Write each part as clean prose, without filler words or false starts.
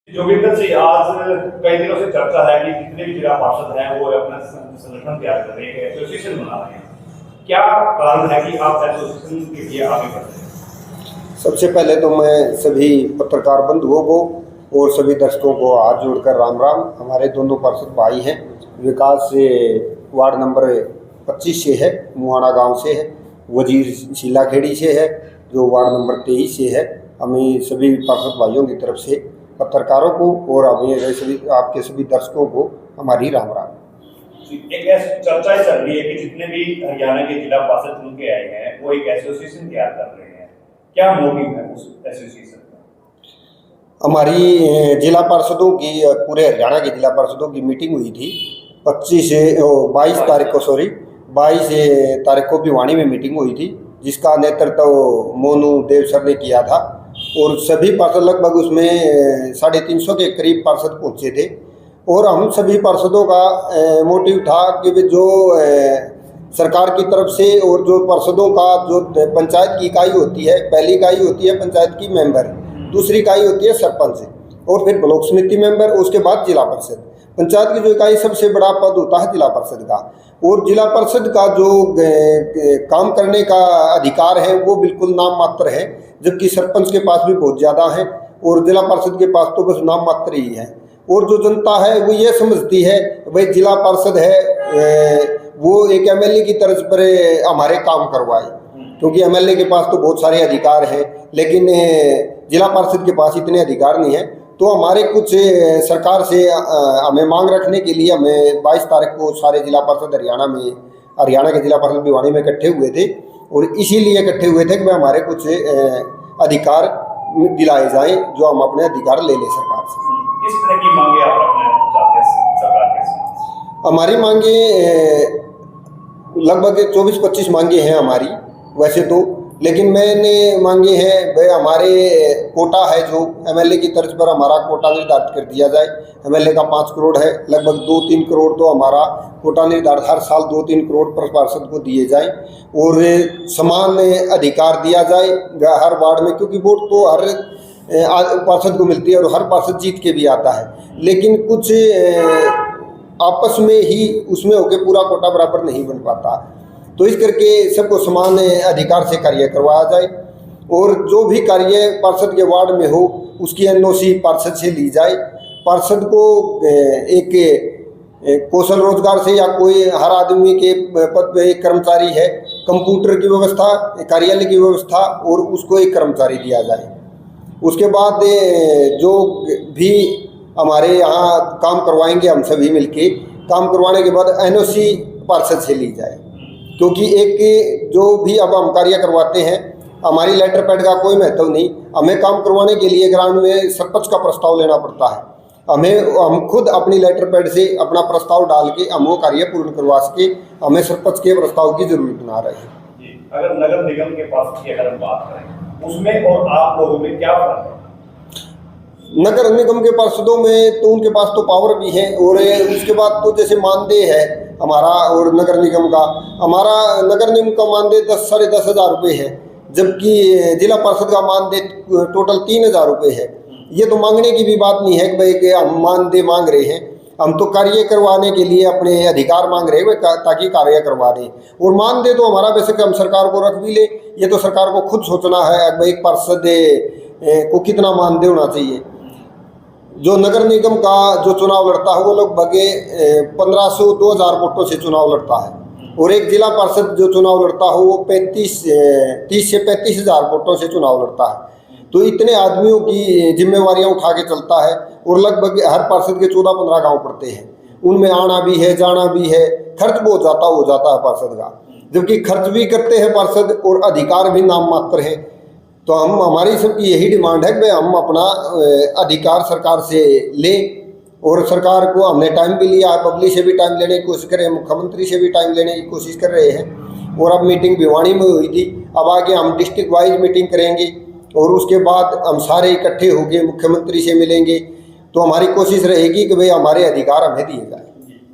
जोगिंदर जी, आज कई दिनों से चर्चा है कि जितने भी जिला पार्षद हैं वो अपना संगठन तैयार कर रहे हैं, एसोसिएशन बना रहे हैं। क्या कारण है कि आप एसोसिएशन के लिए आगे बढ़ रहे हैं? सबसे पहले तो मैं सभी पत्रकार बंधुओं को और सभी दर्शकों को हाथ जोड़कर राम राम। हमारे दोनों पार्षद भाई हैं, विकास से वार्ड नंबर 25 से है, मुहाना गांव से है, वजीर शीलाखेड़ी से है, जो वार्ड नंबर 23 से है। हमें सभी पार्षद भाइयों की तरफ से पत्रकारों को और हमें सभी आपके सभी दर्शकों को हमारी राम राम। एक ऐसी चर्चा चल रही है कि जितने भी हरियाणा के जिला पार्षद चुन के आए हैं वो एक एसोसिएशन तैयार कर रहे हैं। क्या मोटिव है उस एसोसिएशन का? हमारी जिला पार्षदों की, पूरे हरियाणा के जिला पार्षदों की मीटिंग हुई थी 22 तारीख को 22 तारीख को भिवानी में मीटिंग हुई थी, जिसका नेतृत्व मोनू देव सर ने किया था। और सभी पार्षद लगभग उसमें 350 के करीब पार्षद पहुंचे थे। और हम सभी पार्षदों का मोटिव था कि जो सरकार की तरफ से और जो पार्षदों का जो पंचायत की इकाई होती है, पहली इकाई होती है पंचायत की मेंबर, दूसरी इकाई होती है सरपंच, और फिर ब्लॉक समिति मेंबर, उसके बाद जिला परिषद। पंचायत की जो इकाई सबसे बड़ा पद होता है जिला परिषद का, और जिला परिषद का जो काम करने का अधिकार है वो बिल्कुल नाम मात्र है, जबकि सरपंच के पास भी बहुत ज़्यादा है और जिला परिषद के पास तो बस नाम मात्र ही है। और जो जनता है वो ये समझती है भाई जिला परिषद है वो एक एमएलए की तर्ज पर हमारे काम करवाए, क्योंकि एमएलए के पास तो बहुत सारे अधिकार हैं, लेकिन जिला परिषद के पास इतने अधिकार नहीं है। तो हमारे कुछ सरकार से हमें मांग रखने के लिए हमें 22 तारीख को सारे जिला परिषद हरियाणा के जिला परिषद भिवानी में इकट्ठे हुए थे, और इसीलिए इकट्ठे हुए थे कि हमारे कुछ अधिकार दिलाए जाएं, जो हम अपने अधिकार ले लें सरकार से। किस तरह की मांगे आप रखना चाहते हैं सरकार के साथ? हमारी मांगे लगभग 24-25 मांगे हैं हमारी वैसे तो, लेकिन मैंने मांगे हैं भाई हमारे कोटा है जो एमएलए की तर्ज पर हमारा कोटा निर्धारित कर दिया जाए। एमएलए का 5 करोड़ है, लगभग 2-3 करोड़ तो हमारा कोटा निर्धारित हर साल 2-3 करोड़ पर पार्षद को दिए जाए, और समान अधिकार दिया जाए हर वार्ड में, क्योंकि वोट तो हर पार्षद को मिलती है और हर पार्षद जीत के भी आता है, लेकिन कुछ आपस में ही उसमें होकर पूरा कोटा बराबर नहीं बन पाता। तो इस करके सबको समान अधिकार से कार्य करवाया जाए, और जो भी कार्य पार्षद के वार्ड में हो उसकी एनओसी पार्षद से ली जाए। पार्षद को एक कौशल रोजगार से, या कोई हर आदमी के पद पे एक कर्मचारी है, कंप्यूटर की व्यवस्था, कार्यालय की व्यवस्था, और उसको एक कर्मचारी दिया जाए। उसके बाद जो भी हमारे यहाँ काम करवाएंगे हम सभी मिलके, काम करवाने के बाद एनओसी पार्षद से ली जाए, क्योंकि एक जो भी अब हम कार्य करवाते हैं हमारी लेटर पैड का कोई महत्व नहीं। हमें काम करवाने के लिए ग्राउंड में सरपंच का प्रस्ताव लेना पड़ता है, हम खुद अपनी लेटर पैड से अपना प्रस्ताव डाल के हम वो कार्य पूर्ण करवा सके, हमें सरपंच के प्रस्ताव की जरूरत ना रहे। अगर नगर निगम के पास की अगर हम बात करें उसमें और आप लोगों में क्या फर्क है? नगर निगम के पार्षदों में तो उनके पास तो पावर भी है, और उसके बाद तो जैसे मानदेय है हमारा, और नगर निगम का हमारा नगर निगम का मानदेय 10-10.5 हज़ार रुपये है, जबकि जिला पार्षद का मानदेय टोटल 3,000 रुपये है। ये तो मांगने की भी बात नहीं है कि भाई कि हम मानदेय मांग रहे हैं, हम तो कार्य करवाने के लिए अपने अधिकार मांग रहे हैं ताकि कार्य करवा दें। और मानदेय तो हमारा बेशक हम सरकार को रख भी ले, ये तो सरकार को खुद सोचना है भाई एक पार्षद को कितना मानदेय होना चाहिए। जो नगर निगम का जो चुनाव लड़ता है वो लगभग 1500-2000 वोटों से चुनाव लड़ता है, और एक जिला पार्षद जो चुनाव लड़ता है वो 30 से 35 हज़ार वोटों से चुनाव लड़ता है। तो इतने आदमियों की जिम्मेवारियां उठा के चलता है, और लगभग हर पार्षद के 14-15 गाँव पड़ते हैं, उनमें आना भी है जाना भी है, खर्च बहुत ज़्यादा हो जाता है पार्षद का, जबकि खर्च भी करते हैं पार्षद और अधिकार भी नाम मात्र है। तो हमारी सबकी यही डिमांड है कि हम अपना अधिकार सरकार से लें, और सरकार को हमने टाइम भी लिया है, पब्लिक से भी टाइम लेने की कोशिश कर रहे हैं, मुख्यमंत्री से भी टाइम लेने की कोशिश कर रहे हैं, और अब मीटिंग भिवानी में हुई थी, अब आगे हम डिस्ट्रिक्ट वाइज मीटिंग करेंगे, और उसके बाद हम सारे इकट्ठे होकर मुख्यमंत्री से मिलेंगे। तो हमारी कोशिश रहेगी कि भाई हमारे अधिकार हमें दिए जाए।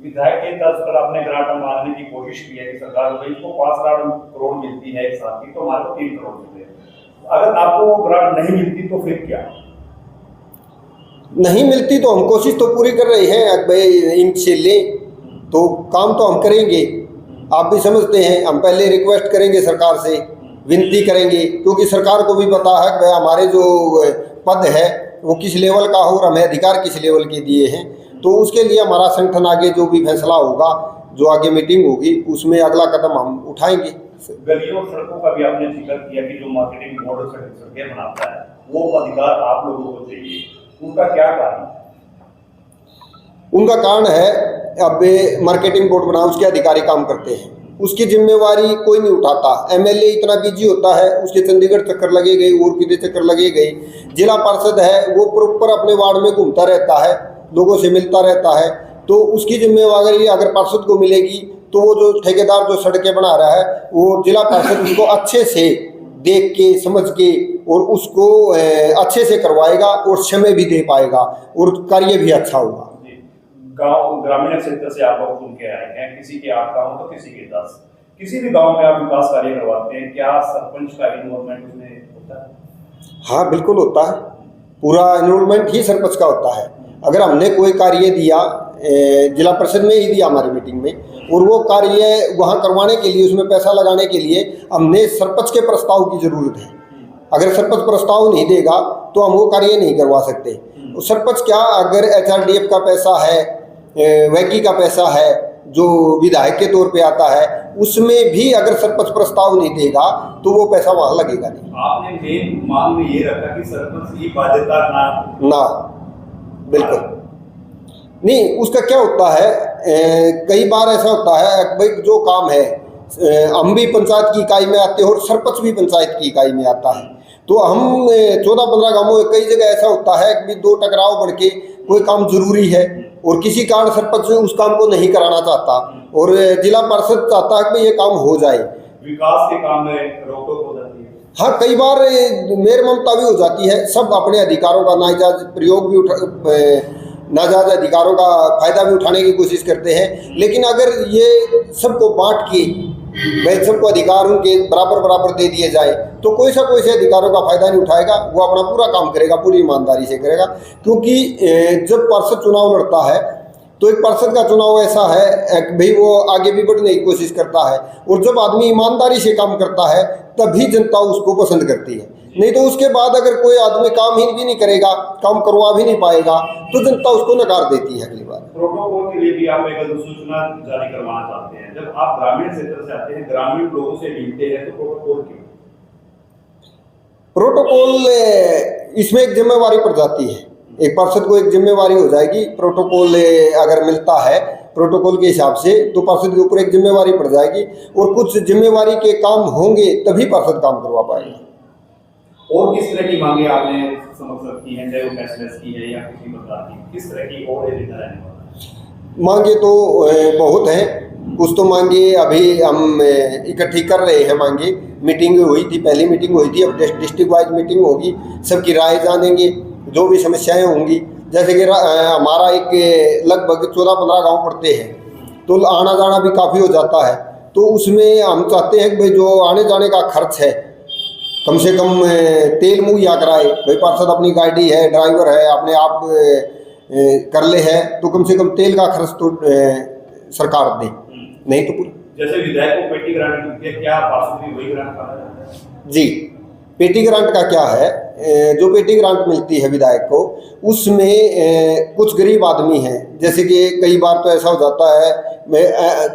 विधायक के तर्ज पर आपने ग्रांट मांगने की कोशिश की है कि सरकार को 5 करोड़ मिलती है एक साल की, तो हमारे को 3 करोड़ मिलते हैं। अगर आपको ग्रांट नहीं मिलती तो फिर क्या? नहीं मिलती तो हम कोशिश तो पूरी कर रहे हैं भाई, इनसे लें तो काम तो हम करेंगे। आप भी समझते हैं, हम पहले रिक्वेस्ट करेंगे सरकार से, विनती करेंगे, क्योंकि सरकार को भी पता है कि भाई हमारे जो पद है वो किस लेवल का हो और हमें अधिकार किस लेवल के दिए हैं। तो उसके लिए हमारा संगठन आगे जो भी फैसला होगा, जो आगे मीटिंग होगी, उसमें अगला कदम हम उठाएंगे। गलियों और सड़कों का भी आपने जिक्र किया कि जो मार्केटिंग बोर्ड सड़कें बनाता है वो अधिकार आप लोगों को चाहिए, उनका क्या कारण? उनका कारण है, अब मार्केटिंग बोर्ड बना, उसके अधिकारी काम करते हैं, उसकी जिम्मेवारी कोई नहीं उठाता। एमएलए इतना बिजी होता है, उसके चंडीगढ़ चक्कर लगे गए और कितने चक्कर लगे गए। जिला पार्षद है वो प्रॉपर अपने वार्ड में घूमता रहता है, लोगों से मिलता रहता है, तो उसकी जिम्मेवारी अगर पार्षद को मिलेगी तो वो जो ठेकेदार जो सड़कें बना रहा है वो जिला पार्षद उसको अच्छे से देख के समझ के और उसको अच्छे से करवाएगा और समय भी दे पाएगा और कार्य भी अच्छा होगा। गांव ग्रामीण क्षेत्र से आप लोग सुन के आए हैं, किसी के 8 गाँव तो किसी के 10, किसी भी गांव में आप विकास कार्य करवाते हैं, क्या सरपंच का इन्वॉल्वमेंट उसमें होता है? हाँ बिल्कुल होता है, पूरा इन्वॉल्वमेंट ही सरपंच का होता है। अगर हमने कोई कार्य दिया, जिला परिषद में ही दिया हमारी मीटिंग में, और वो कार्य वहाँ करवाने के लिए, उसमें पैसा लगाने के लिए हमने सरपंच के प्रस्ताव की ज़रूरत है। अगर सरपंच प्रस्ताव नहीं देगा तो हम वो कार्य नहीं करवा सकते। सरपंच क्या, अगर एचआरडीएफ का पैसा है, वैकी का पैसा है जो विधायक के तौर पे आता है, उसमें भी अगर सरपंच प्रस्ताव नहीं देगा तो वो पैसा वहाँ लगेगा नहीं। आपने मेन मांग में ये रखा कि सरपंच की बाध्यता ना बिल्कुल नहीं। उसका क्या होता है, कई बार ऐसा होता है भाई जो काम है, हम भी पंचायत की इकाई में आते हैं और सरपंच भी पंचायत की इकाई में आता है, तो हम 14-15 गांवों में कई जगह ऐसा होता है कि 2 टकराव बढ़ के कोई काम जरूरी है और किसी कारण सरपंच उस काम को नहीं कराना चाहता और जिला परिषद चाहता है कि ये काम हो जाए, विकास के काम में रोक टोक हो जाती है। हाँ, कई बार मेर ममता भी हो जाती है। सब अपने अधिकारों का नाजायज प्रयोग भी नाजायज अधिकारों का फायदा भी उठाने की कोशिश करते हैं, लेकिन अगर ये सबको बांट के भाई सबको अधिकार उनके बराबर बराबर दे दिए जाए तो कोई से अधिकारों का फायदा नहीं उठाएगा, वो अपना पूरा काम करेगा, पूरी ईमानदारी से करेगा। क्योंकि जब पार्षद चुनाव लड़ता है तो एक पार्षद का चुनाव ऐसा है भाई वो आगे भी बढ़ने की कोशिश करता है, और जब आदमी ईमानदारी से काम करता है तभी जनता उसको पसंद करती है। नहीं तो उसके बाद अगर कोई आदमी काम ही भी नहीं करेगा, काम करवा भी नहीं पाएगा, तो जनता उसको नकार देती है अगली बार। प्रोटोकॉल के लिए भी आप एक अधिसूचना जारी करवाना चाहते हैं। जब आप ग्रामीण क्षेत्र से आते हैं, ग्रामीण लोगों से मिलते हैं, तो प्रोटोकॉल क्यों? प्रोटोकॉल इसमें एक जिम्मेवारी पड़ जाती है, एक पार्षद को एक जिम्मेवारी हो जाएगी। प्रोटोकॉल अगर मिलता है प्रोटोकॉल के हिसाब से तो पार्षद के ऊपर एक जिम्मेवारी पड़ जाएगी, और कुछ जिम्मेवारी के काम होंगे तभी पार्षद काम करवा पाएगा। और किस तरह की मांगे आपने समझ रखी हैं, चाहे वो कैशलेस की है या किसी प्रकार की, किस तरह की और मांगे तो बहुत हैं, कुछ तो मांगे अभी हम इकट्ठी कर रहे हैं। मांगे मीटिंग हुई थी, पहली मीटिंग हुई थी, अब डिस्ट्रिक्ट वाइज मीटिंग होगी, सबकी राय जानेंगे, जो भी समस्याएं होंगी। जैसे कि हमारा एक लगभग 14-15 गांव पड़ते हैं, तो आना जाना भी काफ़ी हो जाता है, तो उसमें हम चाहते हैं कि भाई जो आने जाने का खर्च है कम से कम तेल मुहैया कराए। भाई पार्षद अपनी गाड़ी है, ड्राइवर है, अपने आप कर ले है, तो कम से कम तेल का खर्च तो सरकार दे, नहीं तो पूरा। जैसे विधायक को पेटी ग्रांट मिलती है, क्या पार्षद भी वही ग्रांट पाना जाता है? जी, पेटी ग्रांट का क्या है, जो पेटी ग्रांट मिलती है विधायक को, उसमें कुछ गरीब आदमी हैं, जैसे कि कई बार तो ऐसा हो जाता है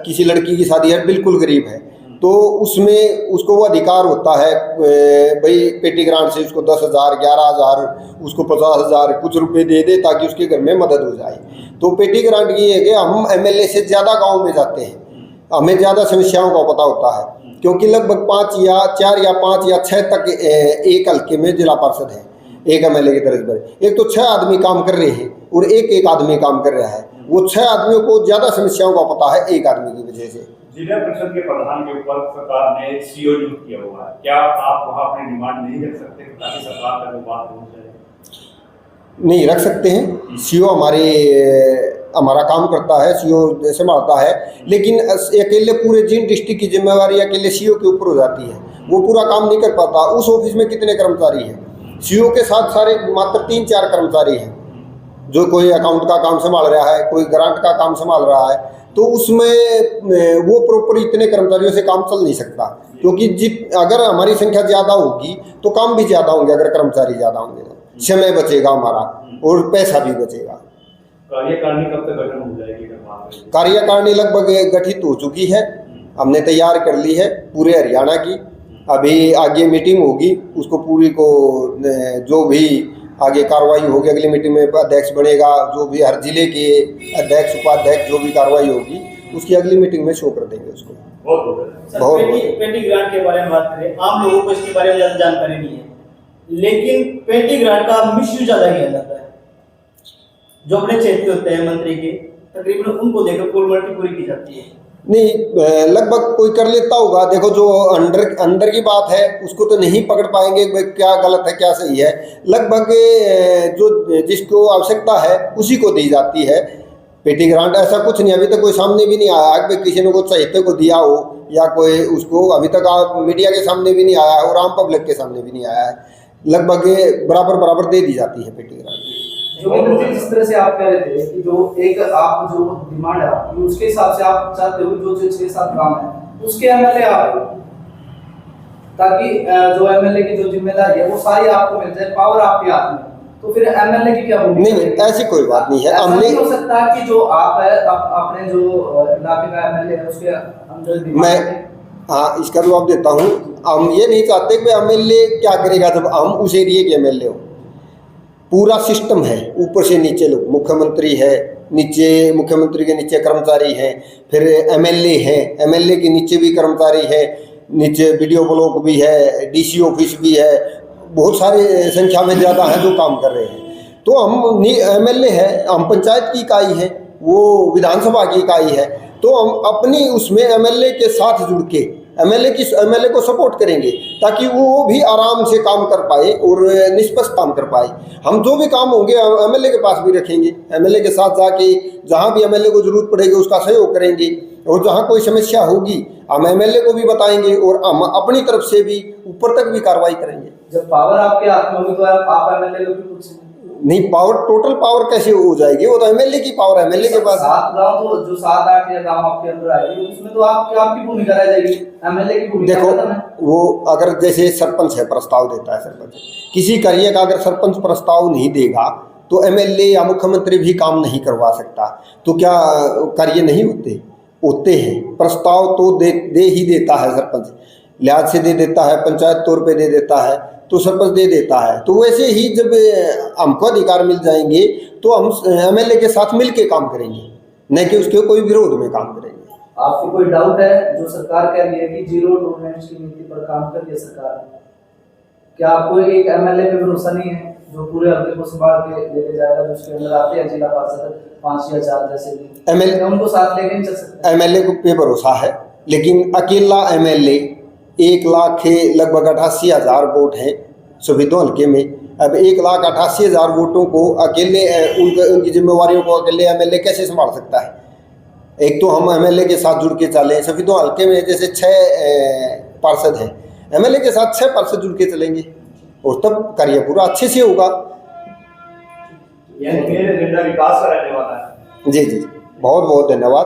किसी लड़की की शादी है, बिल्कुल गरीब है, तो उसमें उसको वो अधिकार होता है भाई पेटी ग्रांट से उसको 10,000, 11,000, उसको 50,000 कुछ रुपए दे दे ताकि उसके घर में मदद हो जाए। तो पेटी ग्रांट ये है कि हम एमएलए से ज़्यादा गांव में जाते हैं, हमें ज़्यादा समस्याओं का पता होता है, क्योंकि लगभग 4 या 5 या 6 तक एक हल्के में जिला पार्षद है, एक एमएलए की तरफ पर। एक तो 6 आदमी काम कर रहे हैं और एक आदमी काम कर रहा है, वो 6 आदमियों को ज़्यादा समस्याओं का पता है एक आदमी की वजह से। जिला परिषद के प्रधान के ऊपर सरकार ने सीओ नियुक्त किया हुआ है, क्या आप वहाँ अपनी डिमांड नहीं रख सकते ताकि सरकार तक वो बात पहुँच जाए? नहीं रख सकते हैं, सीओ हमारा काम करता है, सीओ संभालता है, लेकिन अकेले पूरे जींद डिस्ट्रिक्ट की जिम्मेवारी अकेले सीओ के ऊपर हो जाती है, वो पूरा काम नहीं कर पाता। उस ऑफिस में कितने कर्मचारी हैं, सीओ के साथ सारे मात्र 3-4 कर्मचारी हैं, जो कोई अकाउंट का काम संभाल रहा है, कोई ग्रांट का काम संभाल रहा है, तो उसमें वो प्रॉपर इतने कर्मचारियों से काम चल नहीं सकता, क्योंकि अगर हमारी संख्या ज़्यादा होगी तो काम भी ज़्यादा होंगे। अगर कर्मचारी ज़्यादा होंगे तो समय बचेगा हमारा और पैसा भी बचेगा। कार्यकारिणी कब तक गठन हो जाएगी? कार्यकारिणी लगभग गठित हो चुकी है, हमने तैयार कर ली है पूरे हरियाणा की। अभी आगे मीटिंग होगी, उसको पूरी को जो भी आगे कार्रवाई होगी अगली मीटिंग में अध्यक्ष बनेगा, जो भी हर जिले के अध्यक्ष उपाध्यक्ष जो भी कार्रवाई होगी उसकी अगली मीटिंग में शो कर देंगे उसको। बहुत पेटी ग्रांट के बारे में बात करें, आम लोगों को इसके बारे में ज़्यादा जानकारी नहीं है, लेकिन पेटी ग्रांट का मिसयूज ज़्यादा किया जाता है। जो अपने क्षेत्र होते हैं मंत्री के, तकरीबन उनको देकर फॉर्मेलिटी पूरी की जाती है। नहीं, लगभग कोई कर लेता होगा। देखो, जो अंदर की बात है उसको तो नहीं पकड़ पाएंगे क्या गलत है क्या सही है। लगभग जो जिसको आवश्यकता है उसी को दी जाती है पेटी ग्रांट। ऐसा कुछ नहीं, अभी तक कोई सामने भी नहीं आया कि किसी ने कुछ साहित्य को दिया हो या कोई उसको, अभी तक आप मीडिया के सामने भी नहीं आया है और आम पब्लिक के सामने भी नहीं आया है। लगभग बराबर दे दी जाती है पेटी ग्रांट। जोगिंदर जी, जिस तरह से आप कह रहे थे कि जो एक आप जो डिमांड है आपकी, उसके हिसाब से आप चाहते हो जो 6-7 काम है उसके एमएलए आप, ताकि जो एमएलए की जो जिम्मेदारी है वो सारी आपको मिल जाए, पावर आपके हाथ में, तो फिर एमएलए की क्या भूमिका? नहीं, ऐसी कोई बात नहीं है। हमने नहीं हो सकता कि जो आप है अपने जो इलाके का एमएलए है उसके अंदर मैं इसका जवाब देता हूँ। हम ये नहीं चाहते कि एमएलए क्या करेगा जब हम उस एरिया के एमएलए हो। पूरा सिस्टम है, ऊपर से नीचे लोग, मुख्यमंत्री है, नीचे मुख्यमंत्री के नीचे कर्मचारी हैं, फिर एमएलए है, एमएलए के नीचे भी कर्मचारी है, नीचे वीडियो ब्लॉक भी है, डीसी ऑफिस भी है, बहुत सारे संख्या में ज़्यादा हैं जो काम कर रहे हैं। तो हम एमएलए है, हम पंचायत की इकाई है, वो विधानसभा की इकाई है, तो हम अपनी उसमें एमएलए के साथ जुड़ के एमएलए को सपोर्ट करेंगे ताकि वो भी आराम से काम कर पाए और निष्पक्ष काम कर पाए। हम जो भी काम होंगे एमएलए के पास भी रखेंगे, एमएलए के साथ जाके जहाँ भी एमएलए को जरूरत पड़ेगी उसका सहयोग करेंगे, और जहाँ कोई समस्या होगी हम एमएलए को भी बताएंगे और हम अपनी तरफ से भी ऊपर तक भी कार्रवाई करेंगे। जब पावर आपके हाथ में होगी तो आप एमएलए को भी कुछ नहीं, पावर टोटल पावर कैसे हो जाएगी? वो तो एमएलए की पावर, एमएलए के पास 7 गांव, तो जो 7-8 या गांव आपके अंदर आएगी उसमें तो आपकी भूमिका रह जाएगी, एमएलए की भूमिका। देखो, वो अगर जैसे सरपंच है, प्रस्ताव देता है सरपंच, किसी कार्य का अगर सरपंच प्रस्ताव नहीं देगा तो एमएलए या मुख्यमंत्री भी काम नहीं करवा सकता। तो क्या कार्य नहीं होते हैं? प्रस्ताव तो दे ही देता है सरपंच, लिहाज से दे देता है, पंचायत तौर पे दे देता है, तो सरपंच दे देता है। तो वैसे ही जब हमको अधिकार मिल जाएंगे तो हम एमएलए के साथ मिल के काम करेंगे, न कि उसके कोई विरोध में काम करेंगे। आपको कोई डाउट है? जो सरकार कह रही है कि 0 टॉलरेंस की नीति पर काम कर रही है सरकार, क्या आपको एक एमएलए पे भरोसा नहीं है जो पूरे हल्के को संभाल के लेके जाएगा, जो उसके अंदर आते हैं जिला पार्षद 5 या 4 जैसे भी एमएलए, उनको साथ लेके नहीं चल सकते? एमएलए को पे भरोसा है, लेकिन अकेला एमएलए 1 लाख के लगभग 88,000 वोट हैं सुविधा हल्के में। अब 1,88,000 वोटों को अकेले उनकी जिम्मेवारियों को अकेले एमएलए कैसे संभाल सकता है? एक तो हम एमएलए के साथ जुड़ के चलें। सुविधा हल्के में जैसे 6 पार्षद हैं, एमएलए के साथ 6 पार्षद जुड़ के चलेंगे और तब कार्य पूरा अच्छे से होगा। यानी मेरे एजेंडा विकास का रहने वाला है। जी, बहुत बहुत धन्यवाद।